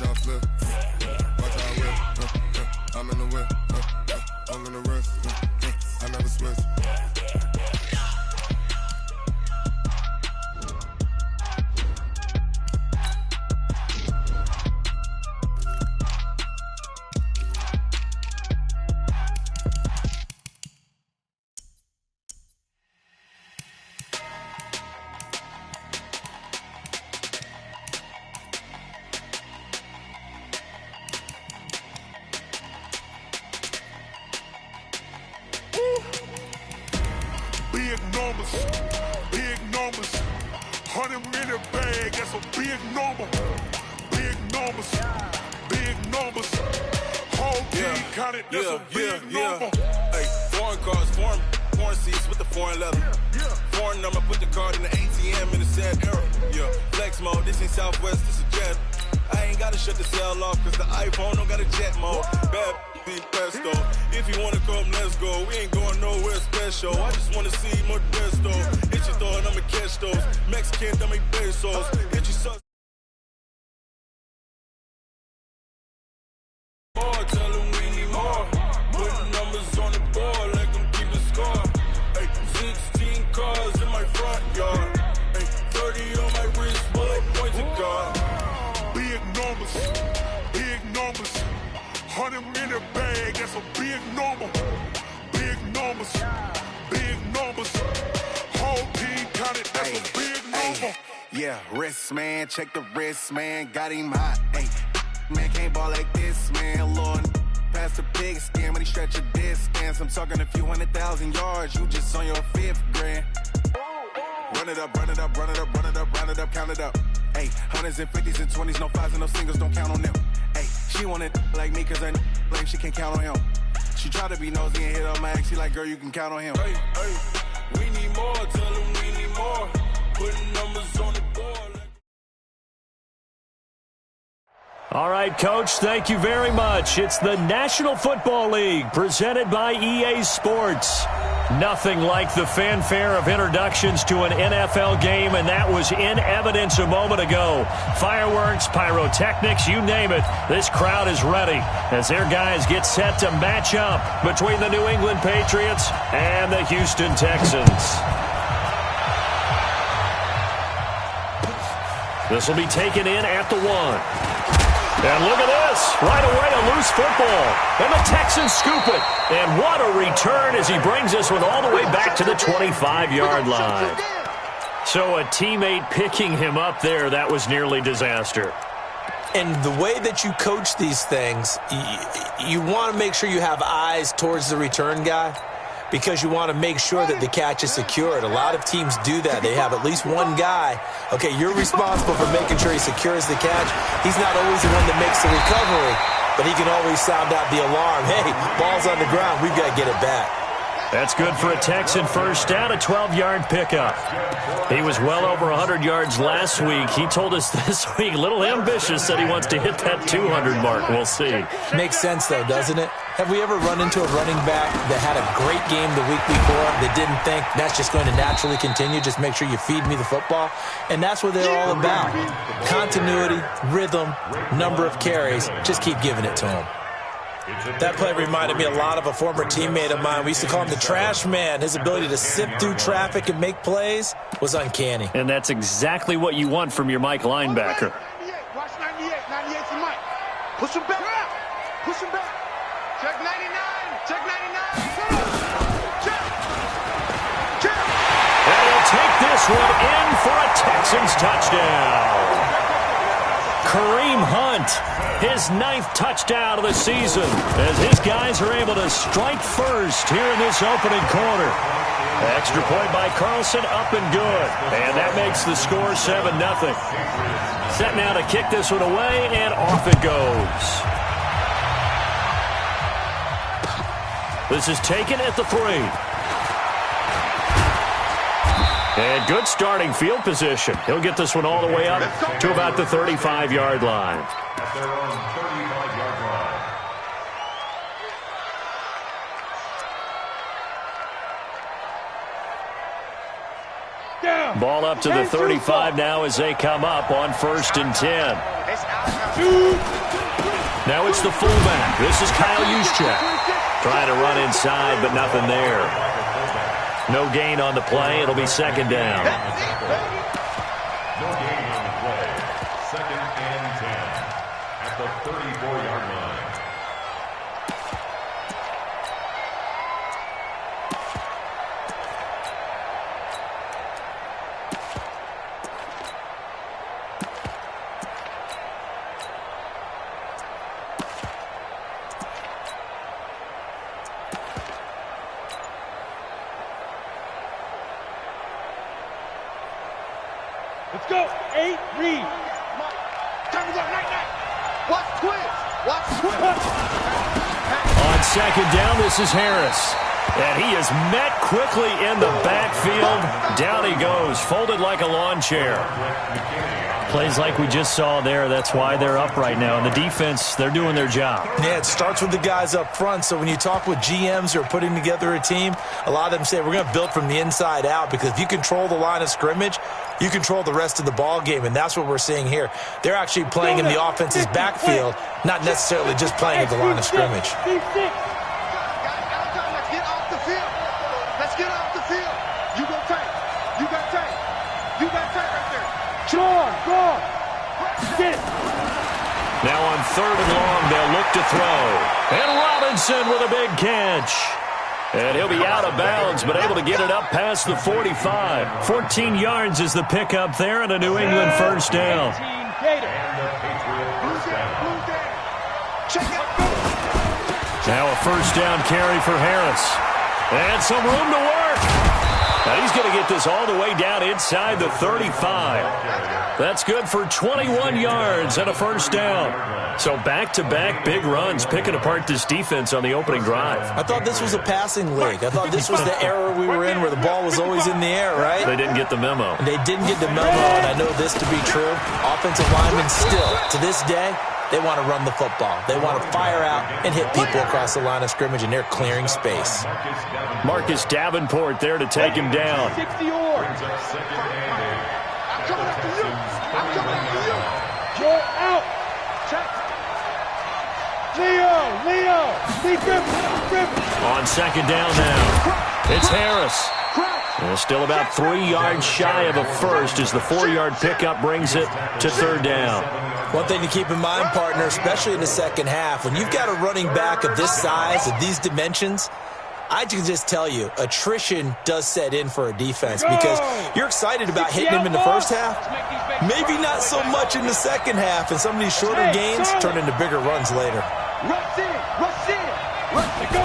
Watch out flip. Watch out whip. I'm in the whip. I'm in the wrist. I never switch. Big numbers, 100-minute bag, that's a big number. Big numbers, whole team counted, that's a big number. Hey, foreign cars, foreign seats with the foreign leather. Foreign number, put the card in the ATM in the sad era. Yeah, flex mode, this ain't Southwest, this is jet. I ain't gotta shut the cell off, cause the iPhone don't got a jet mode. Bad be pesto. If you wanna come, let's go. We ain't going nowhere special. I just wanna see Modesto. Hit your thought, I'ma catch those. Mexican, I'ma pesos. Hit you suck. Tell them we need more. Putting numbers on the board, like them keep a score. Hey, 16 cars in my front yard. Hey, 30 on my wrist, bullet points of God. Big numbers, 100-minute bag, that's a big number. Big numbers, whole team counted, that's a big number. Yeah, wrist man, check the wrist man, got him hot. Hey, man can't ball like this, man. Lord, past the pig skin, but he stretch a distance. I'm talking a few 100,000 yards, you just on your 5th grand. Run it up, count it up. Hey, hundreds and 50s and 20s, no 5s and no singles, don't count on them. Hey, she want it like me, cause her blame she can't count on him. She try to be nosy and hit on my ex, she like, girl, you can count on him. Hey, we need more, tell them we need more. Putting numbers on the board. All right, Coach, thank you very much. It's the National Football League presented by EA Sports. Nothing like the fanfare of introductions to an NFL game, and that was in evidence a moment ago. Fireworks, pyrotechnics, you name it. This crowd is ready as their guys get set to match up between the New England Patriots and the Houston Texans. This will be taken in at the 1. And look at this. Right away, a loose football. And the Texans scoop it. And what a return as he brings this one all the way back to the 25-yard line. So a teammate picking him up there, that was nearly disaster. And the way that you coach these things, you want to make sure you have eyes towards the return guy, because you want to make sure that the catch is secured. A lot of teams do that. They have at least one guy. Okay, you're responsible for making sure he secures the catch. He's not always the one that makes the recovery, but he can always sound out the alarm. Hey, ball's on the ground. We've got to get it back. That's good for a Texan first down, a 12-yard pickup. He was well over 100 yards last week. He told us this week, a little ambitious, that he wants to hit that 200 mark. We'll see. Makes sense, though, doesn't it? Have we ever run into a running back that had a great game the week before that didn't think that's just going to naturally continue? Just make sure you feed me the football. And that's what they're all about. Continuity, rhythm, number of carries. Just keep giving it to him. That play reminded me a lot of a former teammate of mine. We used to call him the trash man. His ability to sift through traffic and make plays was uncanny. And that's exactly what you want from your Mike linebacker. Watch 98. 98's Mike. Push him back. Push him back. Check 99. Check 99. Check. Check. And he'll take this one in for a Texans touchdown. Kareem Hunt, his 9th touchdown of the season, as his guys are able to strike first here in this opening quarter. Extra point by Carlson, up and good. And that makes the score 7-0. Set now to kick this one away, and off it goes. This is taken at the 3. And good starting field position. He'll get this one all the way up to about the 35-yard line. At their own 35-yard line. Ball up to the 35 now as they come up on 1st and 10. It's out. Now it's the fullback. This is Kyle Juszczyk. Trying to run inside, but nothing there. No gain on the play. It'll be second down. No gain on the play. Second and 10 at the 34-yard line. Let's go. 8, read. Time to go. Night. Watch twist. Watch twist. On second down, this is Harris. And he is met quickly in the backfield. Down he goes, folded like a lawn chair. Plays like we just saw there. That's why they're up right now. And the defense, they're doing their job. Yeah, it starts with the guys up front. So when you talk with GMs who are putting together a team, a lot of them say we're going to build from the inside out, because if you control the line of scrimmage, you control the rest of the ball game, and that's what we're seeing here. They're actually playing in the offense's backfield, not necessarily just playing at the line of scrimmage. Let's get off the field. Let's get off the field. You go tight. You got tight. You got tight right there. Go on. Get it. Now on third and long, they'll look to throw. And Robinson with a big catch. And he'll be out of bounds, but able to get it up past the 45. 14 yards is the pickup there, and a New England first down. Now a first down carry for Harris. And some room to work. Now he's going to get this all the way down inside the 35. That's good for 21 yards and a first down. So back-to-back big runs, picking apart this defense on the opening drive. I thought this was a passing league. I thought this was the era we were in where the ball was always in the air, right? They didn't get the memo. They didn't get the memo, and I know this to be true. Offensive linemen still, to this day, they want to run the football. They want to fire out and hit people across the line of scrimmage, and they're clearing space. Marcus Davenport there to take him down. 60 yards. I'm coming after you. You're out. Check. Leo. On second down now, it's Harris. Still about 3 yards shy of a first as the 4-yard pickup brings it to third down. One thing to keep in mind, partner, especially in the second half, when you've got a running back of this size, of these dimensions, I can just tell you, attrition does set in for a defense, because you're excited about hitting him in the first half, maybe not so much in the second half, and some of these shorter gains turn into bigger runs later. Rush in. Go.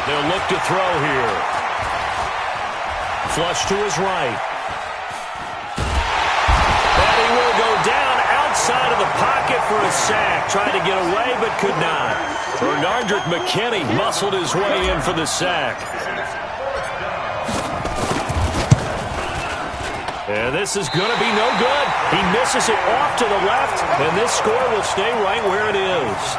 They'll look to throw here. Flush to his right. And he will go down outside of the pocket for a sack. Tried to get away, but could not. Bernardrick McKinney muscled his way in for the sack. And this is going to be no good. He misses it off to the left, and this score will stay right where it is.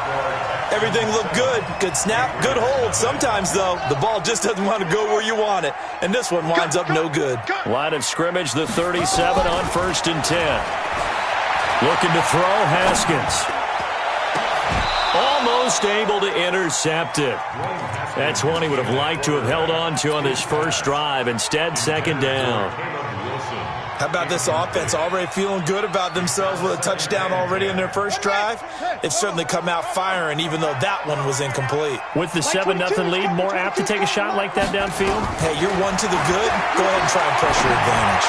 Everything looked good. Good snap, good hold. Sometimes, though, the ball just doesn't want to go where you want it. And this one winds up no good. Line of scrimmage, the 37 on 1st and 10. Looking to throw, Haskins. Almost able to intercept it. That's one he would have liked to have held on to on this first drive. Instead, second down. How about this offense already feeling good about themselves with a touchdown already in their first drive? They've certainly come out firing, even though that one was incomplete. With the 7-0 lead, more apt to take a shot like that downfield? Hey, you're one to the good. Go ahead and try and press your advantage.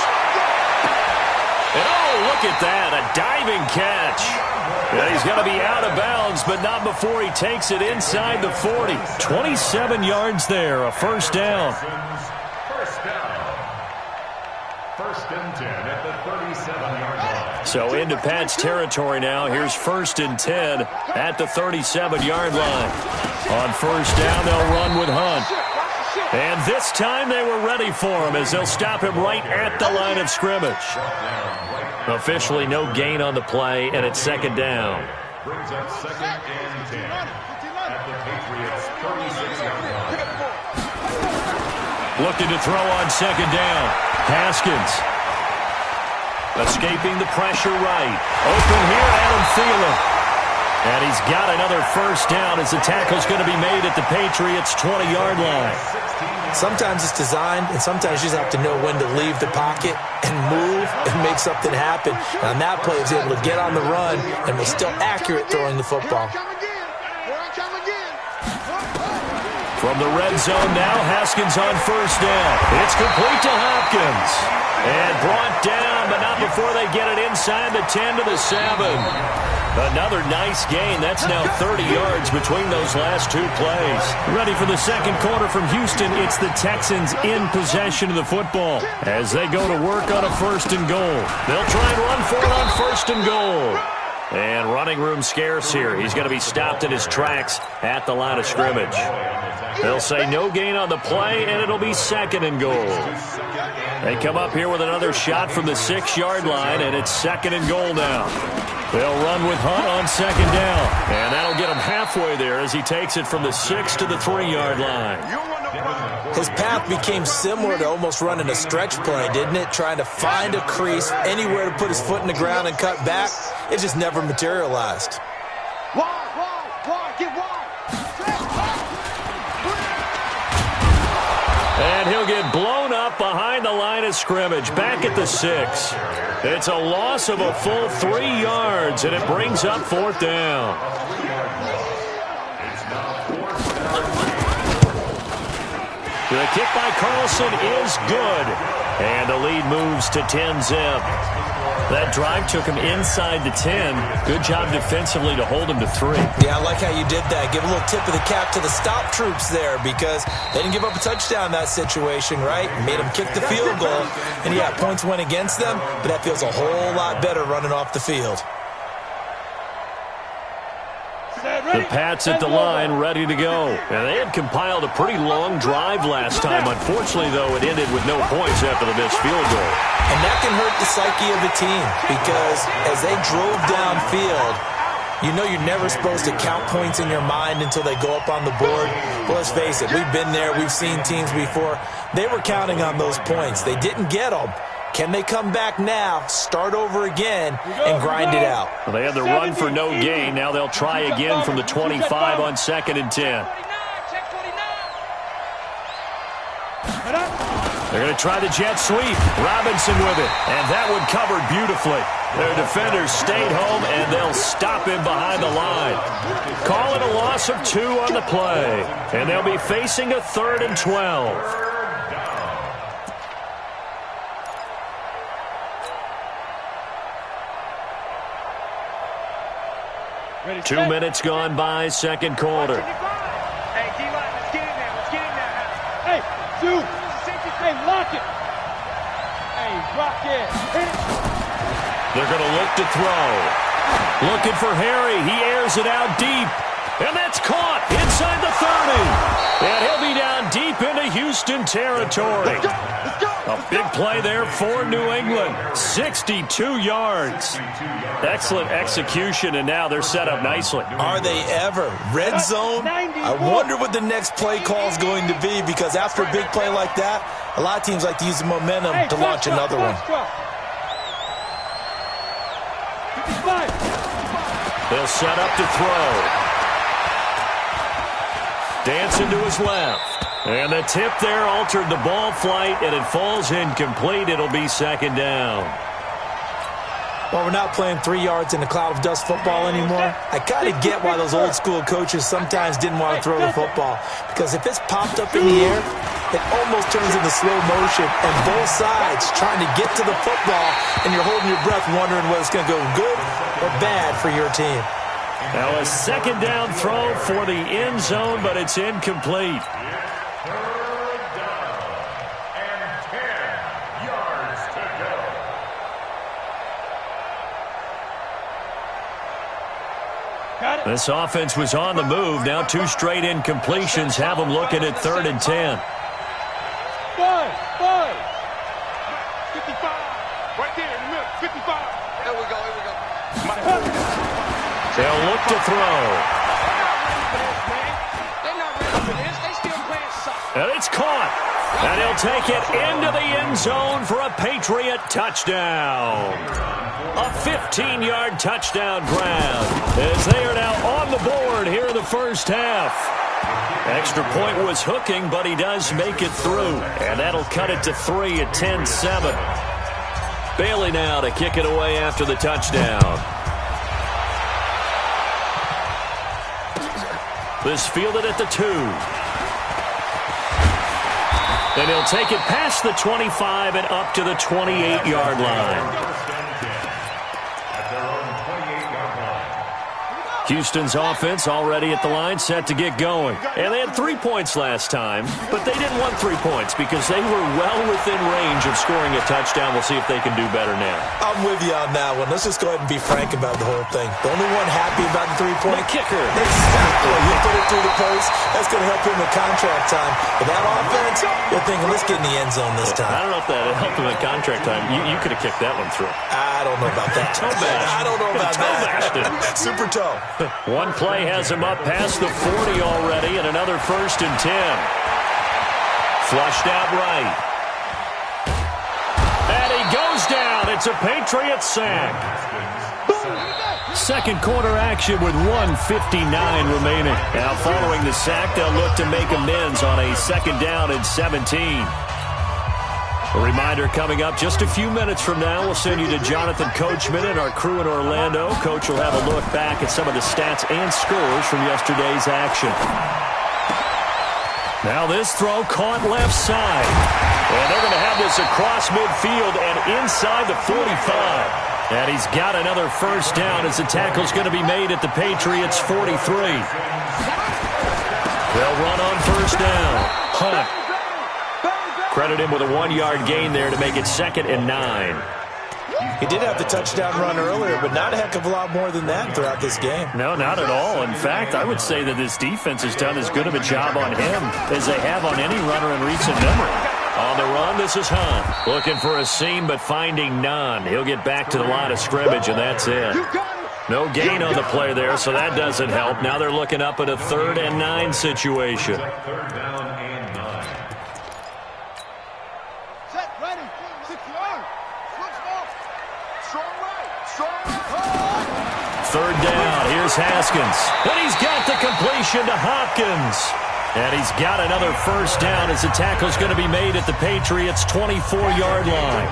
And oh, look at that, a diving catch. Yeah, he's going to be out of bounds, but not before he takes it inside the 40. 27 yards there, a first down. First and 10 at the 37-yard line. So into Pat's territory now. Here's 1st and 10 at the 37-yard line. On first down, they'll run with Hunt. And this time they were ready for him as they'll stop him right at the line of scrimmage. Officially no gain on the play, and it's second down. Brings up second and 10 at the Patriots' 36-yard line. Looking to throw on second down. Haskins. Escaping the pressure right. Open here, Adam Thielen. And he's got another first down as the tackle's going to be made at the Patriots' 20-yard line. Sometimes it's designed, and sometimes you just have to know when to leave the pocket and move and make something happen. And on that play, he was able to get on the run and was still accurate throwing the football. From the red zone now, Haskins on first down. It's complete to Hopkins. And brought down, but not before they get it inside the 10 to the 7. Another nice gain. That's now 30 yards between those last two plays. Ready for the second quarter from Houston. It's the Texans in possession of the football as they go to work on a first and goal. They'll try and run for it on first and goal. And running room scarce here. He's going to be stopped in his tracks at the line of scrimmage. They'll say no gain on the play, and it'll be second and goal. They come up here with another shot from the 6-yard line, and it's second and goal now. They'll run with Hunt on second down, and that'll get him halfway there as he takes it from the 6 to the 3-yard line. His path became similar to almost running a stretch play, didn't it? Trying to find a crease, anywhere to put his foot in the ground and cut back. It just never materialized. Wide, get wide. And he'll get blown up behind the line of scrimmage, back at the 6. It's a loss of a full 3 yards, and it brings up fourth down. The kick by Carlson is good, and the lead moves to 10-zip. That drive took him inside the 10. Good job defensively to hold him to 3. Yeah, I like how you did that. Give a little tip of the cap to the stop troops there because they didn't give up a touchdown in that situation, right? Made them kick the field goal. And, yeah, points went against them, but that feels a whole lot better running off the field. The Pats at the line, ready to go. And they had compiled a pretty long drive last time. Unfortunately, though, it ended with no points after the missed field goal. And that can hurt the psyche of a team because as they drove downfield, you know you're never supposed to count points in your mind until they go up on the board. Well, let's face it, we've been there. We've seen teams before. They were counting on those points. They didn't get them. Can they come back now, start over again, and grind it out? Well, they had the run for no gain. Now they'll try again from the 25 on second and 10. They're going to try the jet sweep. Robinson with it, and that one covered beautifully. Their defenders stayed home, and they'll stop him behind the line. Call it a loss of 2 on the play, and they'll be facing a 3rd and 12. 2 minutes gone by, second quarter. Hey, D-line, let's get in there. Let's get in there. Hey, dude. Hey, lock it. Hey, rock it. Hit it. They're going to look to throw. Looking for Harry. He airs it out deep. And that's caught inside the 30. And he'll be down deep into Houston territory. Let's go. A big play there for New England. 62 yards. Excellent execution, and now they're set up nicely. Are they ever? Red zone? I wonder what the next play call is going to be because after a big play like that, a lot of teams like to use the momentum to launch another one. They'll set up to throw. Dancing to his left. And the tip there altered the ball flight, and it falls incomplete. It'll be second down. Well, we're not playing 3 yards in a cloud of dust football anymore. I kind of get why those old school coaches sometimes didn't want to throw the football. Because if it's popped up in the air, it almost turns into slow motion. And both sides trying to get to the football, and you're holding your breath wondering whether it's going to go good or bad for your team. Now a second down throw for the end zone, but it's incomplete. This offense was on the move. Now 2 straight incompletions have them looking at 3rd and 10. 5. 55. Right there in the middle. 55. Here we go. They'll look to throw. They're not ready for this. They still playing soft. And it's caught. And he'll take it into the end zone for a Patriot touchdown. A 15-yard touchdown grab as they are now on the board here in the first half. Extra point was hooking, but he does make it through. And that'll cut it to 3 at 10-7. Bailey now to kick it away after the touchdown. This fielded at the 2. And he'll take it past the 25 and up to the 28-yard line. Houston's offense already at the line, set to get going. And they had 3 points last time, but they didn't want 3 points because they were well within range of scoring a touchdown. We'll see if they can do better now. I'm with you on that one. Let's just go ahead and be frank about the whole thing. The only one happy about the 3-point kicker. Exactly. He put it through the post. That's going to help him in contract time. But that offense, they're thinking, let's get in the end zone this time. I don't know if that helped him in contract time. You could have kicked that one through. I don't know about that. I don't know about that. Super toe. One play has him up past the 40 already, and another 1st and 10. Flushed out right. And he goes down. It's a Patriot sack. Second quarter action with 1:59 remaining. Now following the sack, they'll look to make amends on a 2nd down and 17. A reminder coming up just a few minutes from now. We'll send you to Jonathan Coachman and our crew in Orlando. Coach will have a look back at some of the stats and scores from yesterday's action. Now this throw caught left side. And they're going to have this across midfield and inside the 45. And he's got another 1st down as the tackle's going to be made at the Patriots' 43. They'll run on 1st down. Hunt. Credit him with a 1-yard gain there to make it 2nd and 9. He did have the touchdown run earlier, but not a heck of a lot more than that throughout this game. No, not at all. In fact, I would say that this defense has done as good of a job on him as they have on any runner in recent memory. On the run, this is Hunt. Looking for a seam, but finding none. He'll get back to the line of scrimmage, and that's it. No gain on the play there, so that doesn't help. Now they're looking up at a 3rd and 9 situation. Third down, here's Haskins. And he's got the completion to Hopkins. And he's got another 1st down as the tackle's going to be made at the Patriots' 24-yard line.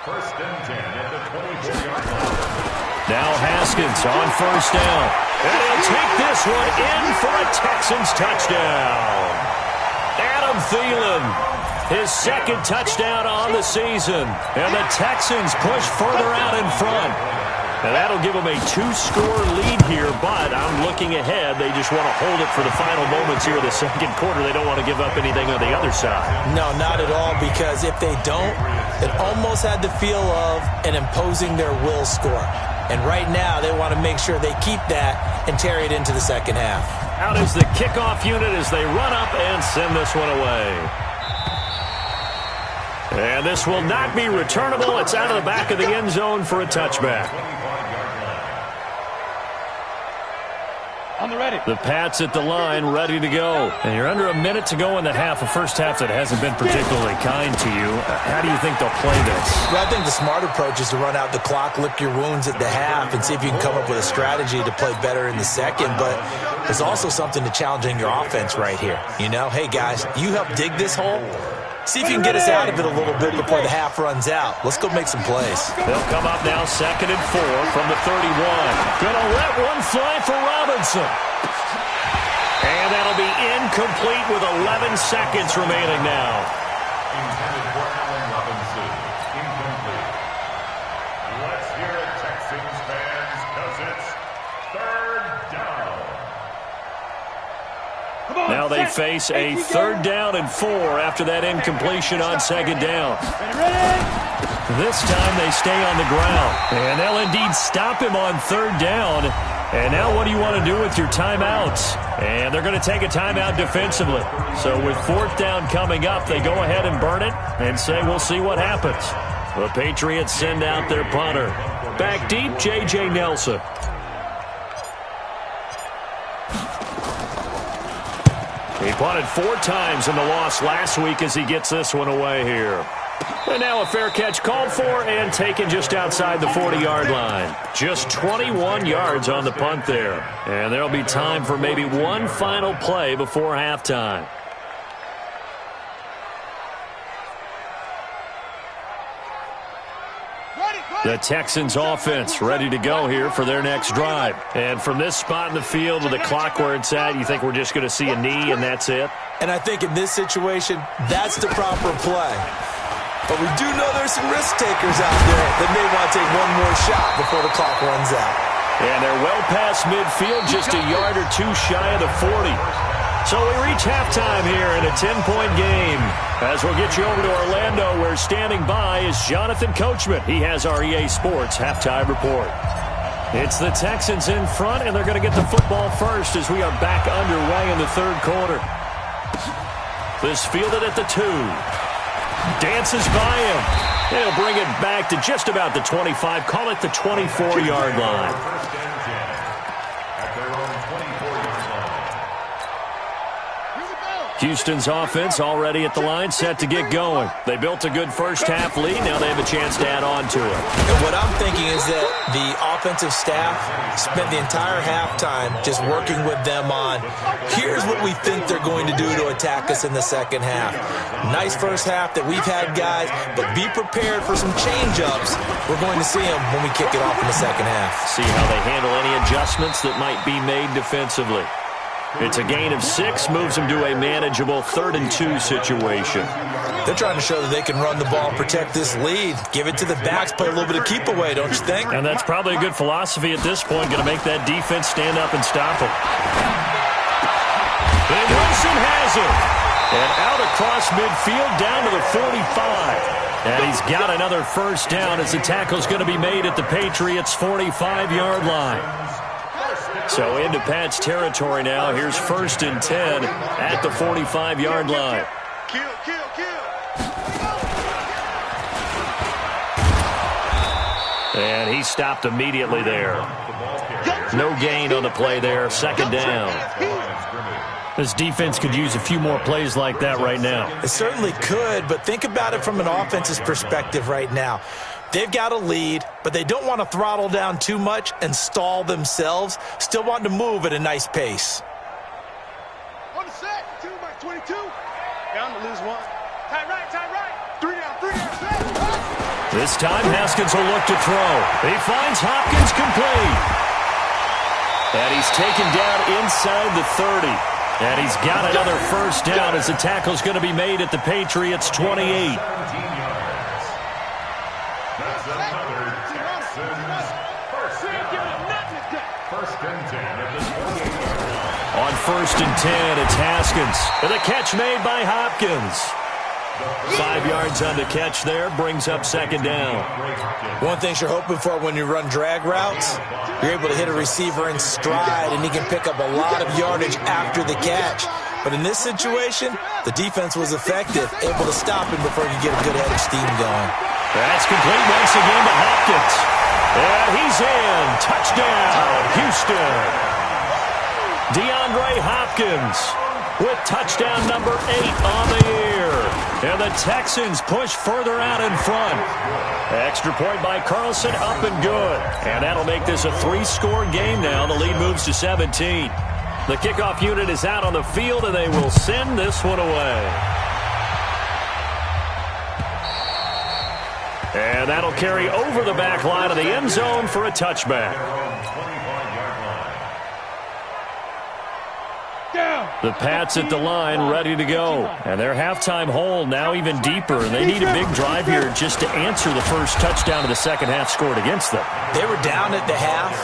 First and 10 at the 24-yard line. Now Haskins on 1st down. And he'll take this one in for a Texans touchdown. Adam Thielen. His 2nd touchdown on the season. And the Texans push further out in front. And that'll give them a 2-score lead here, but I'm looking ahead. They just want to hold it for the final moments here of the 2nd quarter. They don't want to give up anything on the other side. No, not at all, because if they don't, it almost had the feel of an imposing their will score. And right now, they want to make sure they keep that and carry it into the 2nd half. Out is the kickoff unit as they run up and send this one away. And this will not be returnable. It's out of the back of the end zone for a touchback. On the ready. The Pats at the line, ready to go. And you're under a minute to go in the half, a first half that hasn't been particularly kind to you. How do you think they'll play this? Well, I think the smart approach is to run out the clock, lick your wounds at the half, and see if you can come up with a strategy to play better in the 2nd. But there's also something to challenging your offense right here. You know, hey, guys, you help dig this hole. See if you can get us out of it a little bit before the half runs out. Let's go make some plays. They'll come up now 2nd and 4 from the 31. Gonna let one fly for Robinson. And that'll be incomplete with 11 seconds remaining now. Intended for Allen Robinson. Incomplete. Let's hear it, Texans fans, because it's 3rd down. Now they face a 3rd down and 4 after that incompletion on 2nd down. This time they stay on the ground. And they'll indeed stop him on 3rd down. And now what do you want to do with your timeouts? And they're going to take a timeout defensively. So with 4th down coming up, they go ahead and burn it and say we'll see what happens. The Patriots send out their punter. Back deep, J.J. Nelson. Punted 4 times in the loss last week as he gets this one away here. And now a fair catch called for and taken just outside the 40-yard line. Just 21 yards on the punt there. And there'll be time for maybe one final play before halftime. The Texans offense ready to go here for their next drive. And from this spot in the field with the clock where it's at, you think we're just going to see a knee and that's it? And I think in this situation, that's the proper play. But we do know there's some risk takers out there that may want to take one more shot before the clock runs out. And they're well past midfield, just a yard or two shy of the 40. So we reach halftime here in a 10-point game. As we'll get you over to Orlando, where standing by is Jonathan Coachman. He has our EA Sports halftime report. It's the Texans in front, and they're going to get the football first as we are back underway in the third quarter. This fielded at the 2. Dances by him. He'll bring it back to just about the 25. Call it the 24-yard line. Houston's offense already at the line, set to get going. They built a good first-half lead. Now they have a chance to add on to it. And what I'm thinking is that the offensive staff spent the entire halftime just working with them on, here's what we think they're going to do to attack us in the second half. Nice first half that we've had, guys, but be prepared for some change-ups. We're going to see them when we kick it off in the second half. See how they handle any adjustments that might be made defensively. It's a gain of 6, moves them to a manageable 3rd and 2 situation. They're trying to show that they can run the ball, protect this lead, give it to the backs, play a little bit of keep away, don't you think? And that's probably a good philosophy at this point, going to make that defense stand up and stop it. And Wilson has it. And out across midfield, down to the 45. And he's got another first down as the tackle's going to be made at the Patriots' 45-yard line. So into Pat's territory now. Here's 1st and 10 at the 45-yard line. Kill. And he stopped immediately there. No gain on the play there. 2nd down. This defense could use a few more plays like that right now. It certainly could, but think about it from an offense's perspective right now. They've got a lead, but they don't want to throttle down too much and stall themselves. Still want to move at a nice pace. On the set, 2 by 22. Down to lose 1. Tight right. 3 down, set. This time, Haskins will look to throw. He finds Hopkins complete. And he's taken down inside the 30. And he's got another first down as the tackle's going to be made at the Patriots' 28. On 1st and 10, it's Haskins. And the catch made by Hopkins. 5 yards on the catch there, brings up 2nd down. One thing you're hoping for when you run drag routes, you're able to hit a receiver in stride, and he can pick up a lot of yardage after the catch. But in this situation, the defense was effective, able to stop him before he could get a good head of steam going. That's complete once again to Hopkins. And he's in. Touchdown, Houston. DeAndre Hopkins with touchdown number 8 on the year. And the Texans push further out in front. Extra point by Carlson, up and good. And that'll make this a 3-score game now. The lead moves to 17. The kickoff unit is out on the field, and they will send this one away. And that'll carry over the back line of the end zone for a touchback. The Pats at the line ready to go. And their halftime hole now even deeper. And they need a big drive here just to answer the first touchdown of the second half scored against them. They were down at the half.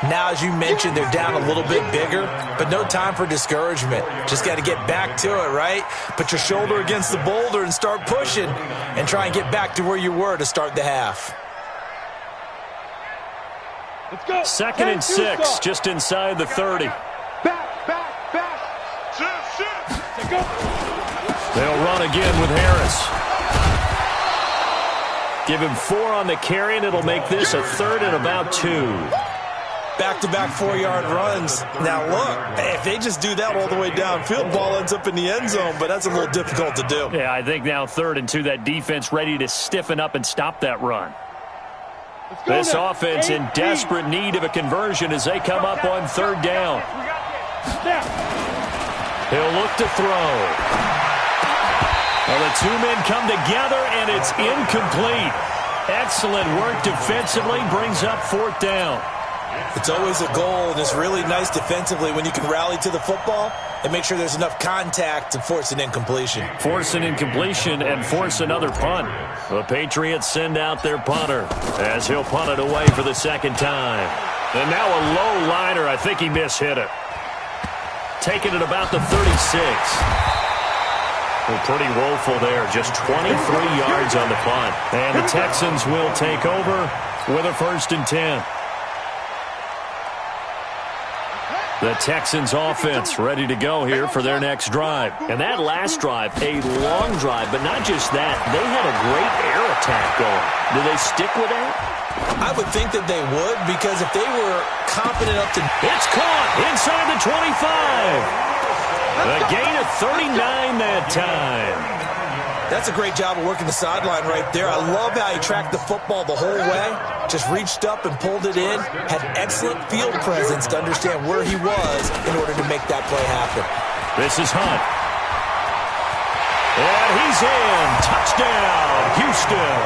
Now, as you mentioned, they're down a little bit bigger, but no time for discouragement. Just got to get back to it, right? Put your shoulder against the boulder and start pushing and try and get back to where you were to start the half. Let's go. 2nd and 6, just inside the 30. Back. They'll run again with Harris. Give him 4 on the carry, and it'll make this a 3rd and about 2. back-to-back 4-yard runs. Now, look, if they just do that all the way downfield, ball ends up in the end zone, but that's a little difficult to do. Yeah, I think now 3rd and 2, that defense ready to stiffen up and stop that run. This offense in desperate need of a conversion as they come up on 3rd down. He'll look to throw. Well, the two men come together, and it's incomplete. Excellent work defensively, brings up 4th down. It's always a goal, and it's really nice defensively when you can rally to the football and make sure there's enough contact to force an incompletion. Force an incompletion and force another punt. The Patriots send out their punter as he'll punt it away for the 2nd time. And now a low liner. I think he mishit it. Taking it about the 36. Well, pretty woeful there. Just 23 yards on the punt. And the Texans will take over with a 1st and 10. The Texans offense ready to go here for their next drive. And that last drive, a long drive, but not just that. They had a great air attack going. Do they stick with that? I would think that they would, because if they were confident up to... It's caught inside the 25. A gain of 39 that time. That's a great job of working the sideline right there. I love how he tracked the football the whole way. Just reached up and pulled it in. Had excellent field presence to understand where he was in order to make that play happen. This is Hunt. And he's in. Touchdown, Houston.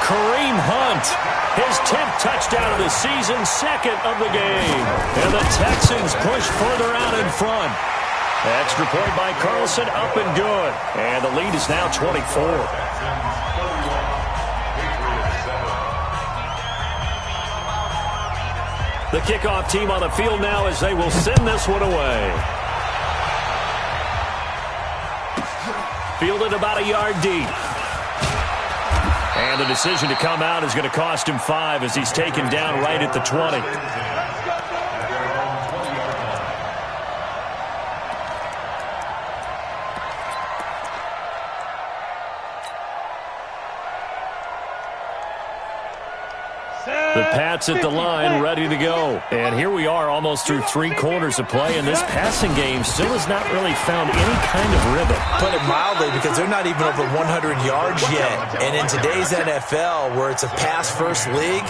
Kareem Hunt, his 10th touchdown of the season, 2nd of the game. And the Texans push further out in front. Extra point by Carlson, up and good. And the lead is now 24. The kickoff team on the field now as they will send this one away. Fielded about a yard deep. And the decision to come out is going to cost him 5 as he's taken down right at the 20. The Pats at the line, ready to go. And here we are almost through 3 quarters of play, and this passing game still has not really found any kind of rhythm. Put it mildly, because they're not even over 100 yards yet. And in today's NFL, where it's a pass-first league,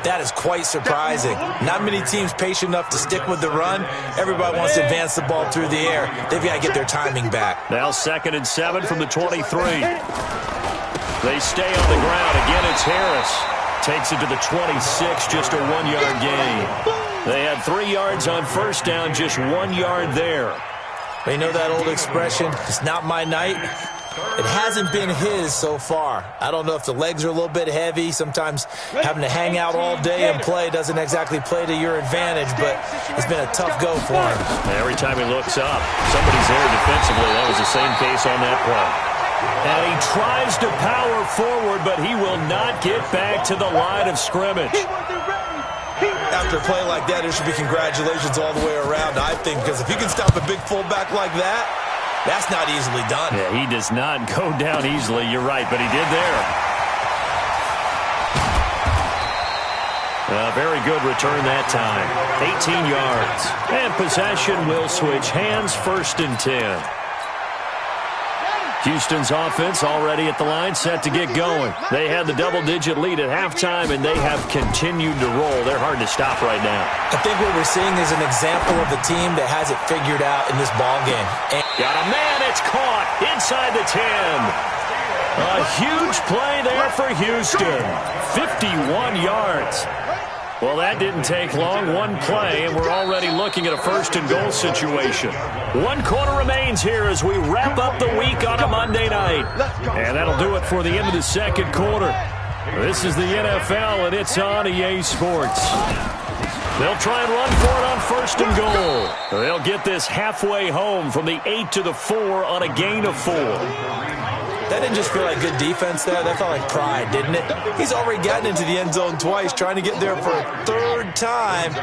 that is quite surprising. Not many teams patient enough to stick with the run. Everybody wants to advance the ball through the air. They've got to get their timing back. Now 2nd and 7 from the 23. They stay on the ground. Again, it's Harris. Takes it to the 26, just a 1-yard gain. They had 3 yards on 1st down, just 1 yard there. You know that old expression, it's not my night? It hasn't been his so far. I don't know if the legs are a little bit heavy. Sometimes having to hang out all day and play doesn't exactly play to your advantage, but it's been a tough go for him. Every time he looks up, somebody's there defensively. That was the same case on that play. And he tries to power forward, but he will not get back to the line of scrimmage. After a play like that, there should be congratulations all the way around, I think, because if you can stop a big fullback like that, that's not easily done. Yeah, he does not go down easily, you're right, but he did there. A very good return that time. 18 yards. And possession will switch hands, 1st and 10. Houston's offense already at the line, set to get going. They had the double-digit lead at halftime, and they have continued to roll. They're hard to stop right now. I think what we're seeing is an example of a team that has it figured out in this ballgame. Got a man, it's caught inside the 10. A huge play there for Houston. 51 yards. Well, that didn't take long. 1 play, and we're already looking at a 1st and goal situation. 1 quarter remains here as we wrap up the week on a Monday night. And that'll do it for the end of the 2nd quarter. This is the NFL, and it's on EA Sports. They'll try and run for it on 1st and goal. They'll get this halfway home from the 8 to the 4 on a gain of 4. That didn't just feel like good defense there. That felt like pride, didn't it? He's already gotten into the end zone twice, trying to get there for a 3rd time.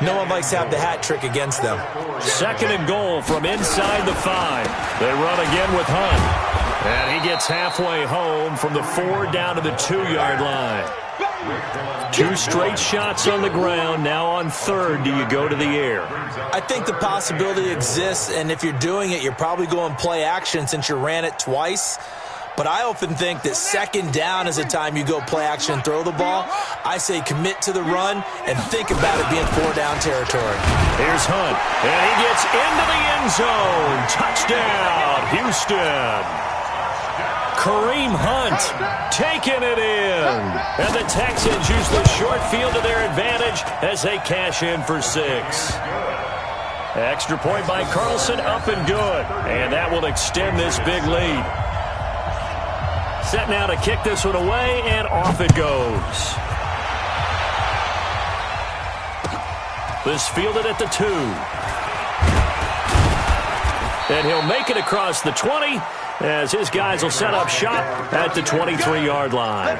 No one likes to have the hat trick against them. 2nd and goal from inside the 5. They run again with Hunt. And he gets halfway home from the 4 down to the 2-yard line. 2 straight shots on the ground. Now on third, do you go to the air? I think the possibility exists, and if you're doing it, you're probably going play action since you ran it twice. But I often think that second down is the time you go play action and throw the ball. I say commit to the run and think about it being 4-down territory. Here's Hunt, and he gets into the end zone. Touchdown, Houston. Kareem Hunt taking it in. And the Texans use the short field to their advantage as they cash in for 6. Extra point by Carlson, up and good. And that will extend this big lead. Set now to kick this one away, and off it goes. This fielded at the 2. And he'll make it across the 20 as his guys will set up shop at the 23-yard line.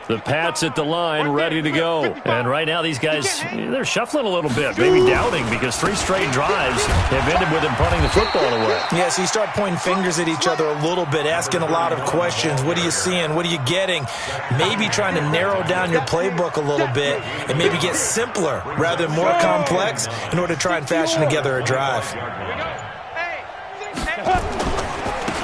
The Pats at the line, ready to go. And right now, these guys, they're shuffling a little bit, maybe doubting, because 3 straight drives have ended with them punting the football away. Yeah, so you start pointing fingers at each other a little bit, asking a lot of questions. What are you seeing? What are you getting? Maybe trying to narrow down your playbook a little bit and maybe get simpler rather than more complex in order to try and fashion together a drive.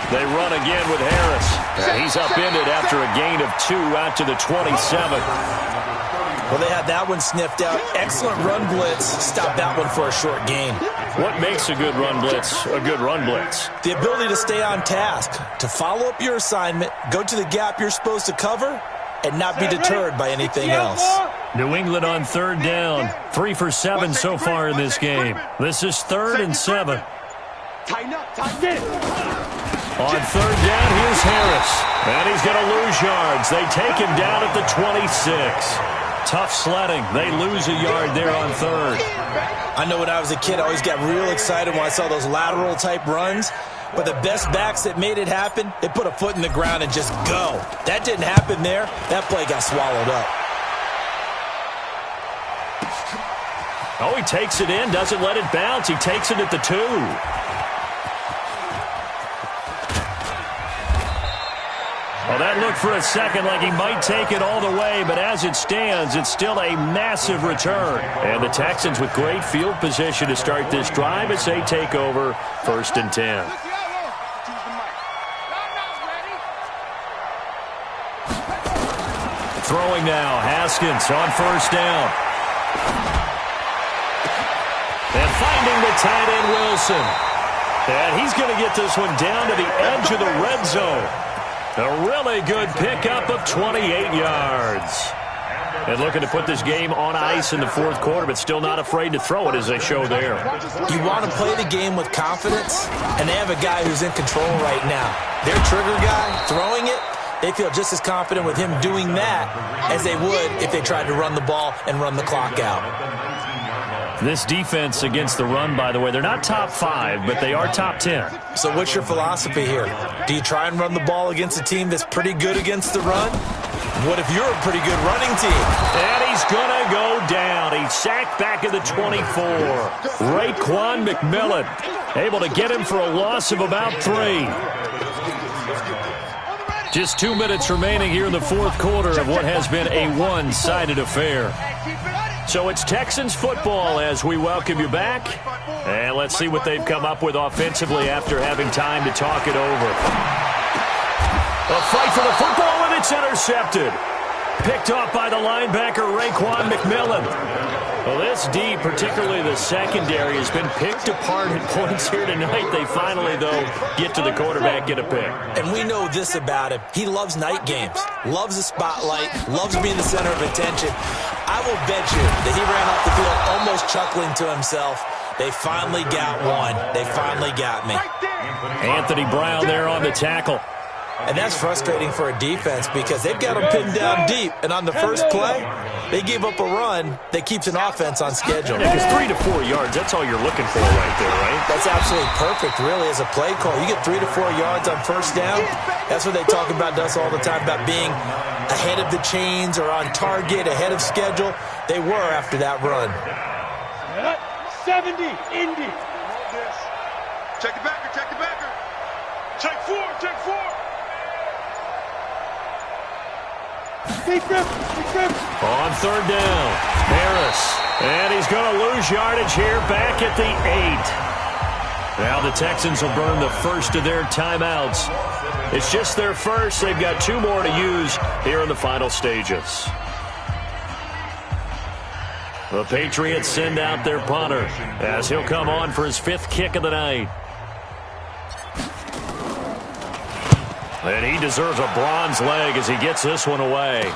They run again with Harris. And he's upended after a gain of 2 out to the 27. Well, they had that one sniffed out. Excellent run blitz. Stop that one for a short gain. What makes a good run blitz a good run blitz? The ability to stay on task, to follow up your assignment, go to the gap you're supposed to cover, and not be deterred by anything else. New England on third down. 3 for 7 so far in this game. This is 3rd and 7. Tighten up, tighten it. On third down, here's Harris. And he's going to lose yards. They take him down at the 26. Tough sledding. They lose a yard there on third. I know when I was a kid, I always got real excited when I saw those lateral-type runs. But the best backs that made it happen, they put a foot in the ground and just go. That didn't happen there. That play got swallowed up. Oh, he takes it in, doesn't let it bounce. He takes it at the 2. Well, that looked for a second like he might take it all the way, but as it stands, it's still a massive return. And the Texans with great field position to start this drive as they take over 1st and 10. Throwing now, Haskins on 1st down. And finding the tight end, Wilson. And he's going to get this one down to the edge of the red zone. A really good pickup of 28 yards. And looking to put this game on ice in the 4th quarter, but still not afraid to throw it as they show there. You want to play the game with confidence, and they have a guy who's in control right now. Their trigger guy, throwing it, they feel just as confident with him doing that as they would if they tried to run the ball and run the clock out. This defense against the run, by the way, they're not top 5, but they are top 10. So what's your philosophy here? Do you try and run the ball against a team that's pretty good against the run? What if you're a pretty good running team? And he's going to go down. He's sacked back at the 24. Raekwon McMillan able to get him for a loss of about 3. Just 2 minutes remaining here in the 4th quarter of what has been a one-sided affair. So it's Texans football as we welcome you back. And let's see what they've come up with offensively after having time to talk it over. A fight for the football, and it's intercepted. Picked off by the linebacker, Raekwon McMillan. Well, this D, particularly the secondary, has been picked apart at points here tonight. They finally, though, get to the quarterback, get a pick. And we know this about him. He loves night games, loves the spotlight, loves being the center of attention. I will bet you that he ran off the field almost chuckling to himself. They finally got one. They finally got me. Anthony Brown there on the tackle. And that's frustrating for a defense because they've got him pinned down deep. And on the first play, they gave up a run that keeps an offense on schedule. Yeah, because 3 to 4 yards, that's all you're looking for right there, right? That's absolutely perfect, really, as a play call. You get 3 to 4 yards on 1st down. That's what they talk about us all the time, about being ahead of the chains or on target, ahead of schedule. They were after that run. 70, Indy. Check the backer, check the backer. Check four, check four. On third down, Harris. And he's going to lose yardage here back at the 8. Now the Texans will burn the first of their timeouts. It's just their first. They've got 2 more to use here in the final stages. The Patriots send out their punter as he'll come on for his 5th kick of the night. And he deserves a bronze leg as he gets this one away.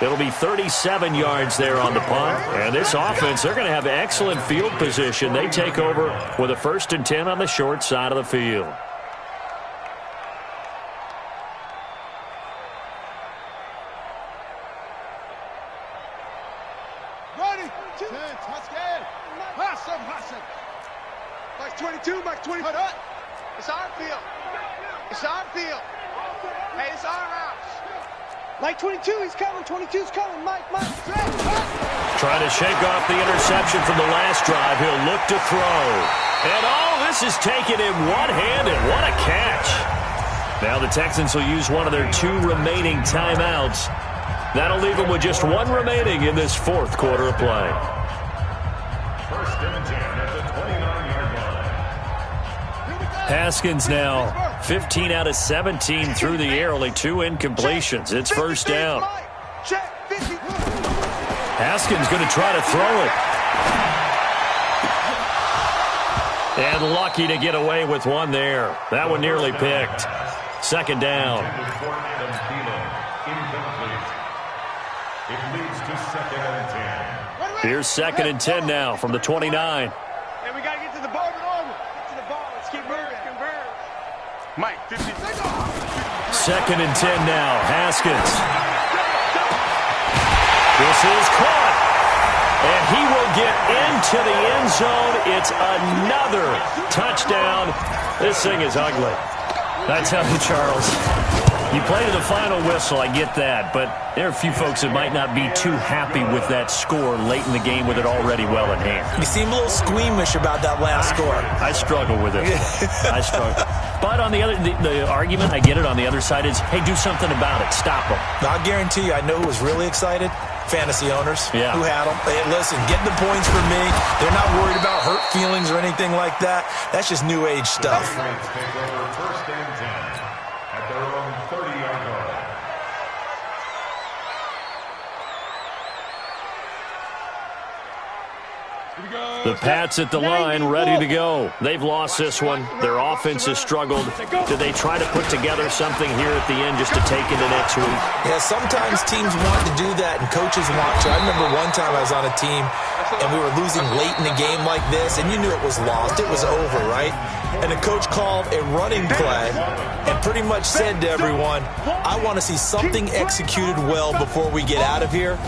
It'll be 37 yards there on the punt. And this offense, they're going to have excellent field position. They take over with a 1st and 10 on the short side of the field. Ready, 2, touchdown. Hustle. Mike 22, Mike 20. Hold up. It's our field. It's our field. Hey, it's our house. Mike 22, he's coming. 22's coming. Mike. Trying to shake off the interception from the last drive. He'll look to throw. And this is taken in one-handed. What a catch. Now the Texans will use one of their 2 remaining timeouts. That'll leave them with just 1 remaining in this 4th quarter of play. 1st and 10 at the 29-yard line. Haskins now 15 out of 17 through the air, only 2 incompletions. It's 1st down. Haskins going to try to throw it. And lucky to get away with one there. That one nearly picked. 2nd down. It leads to 2nd and 10. Here's 2nd and 10 now from the 29. And we got to get to the ball. Get to the ball. Let's keep moving. Convert. Mike, 50. 2nd and 10 now. Haskins. This is caught. And he will get into the end zone. It's another touchdown. This thing is ugly. I tell you, Charles, you play to the final whistle, I get that, but there are a few folks that might not be too happy with that score late in the game with it already well in hand. You seem a little squeamish about that last score. I struggle with it. I struggle. But on the other, the argument, I get it, on the other side is, hey, do something about it. Stop them. I guarantee you, I know who was really excited. Fantasy owners who had them. Hey, listen, get the points for me. They're not worried about hurt feelings or anything like that. That's just new age stuff. Take over 1st and 10 at their own 30-yard line. The Pats at the line, ready to go. They've lost this one. Their offense has struggled. Do they try to put together something here at the end just to take into next week? Yeah, sometimes teams want to do that, and coaches want to. I remember one time I was on a team, and we were losing late in the game like this, and you knew it was lost. It was over, right? And the coach called a running play and pretty much said to everyone, I want to see something executed well before we get out of here.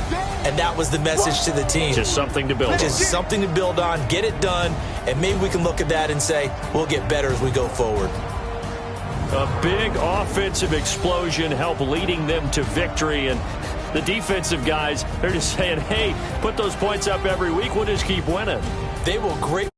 And that was the message to the team. Just something to build on. Just something to build on, get it done, and maybe we can look at that and say, we'll get better as we go forward. A big offensive explosion helped leading them to victory, and the defensive guys, they're just saying, hey, put those points up every week, we'll just keep winning. They will great.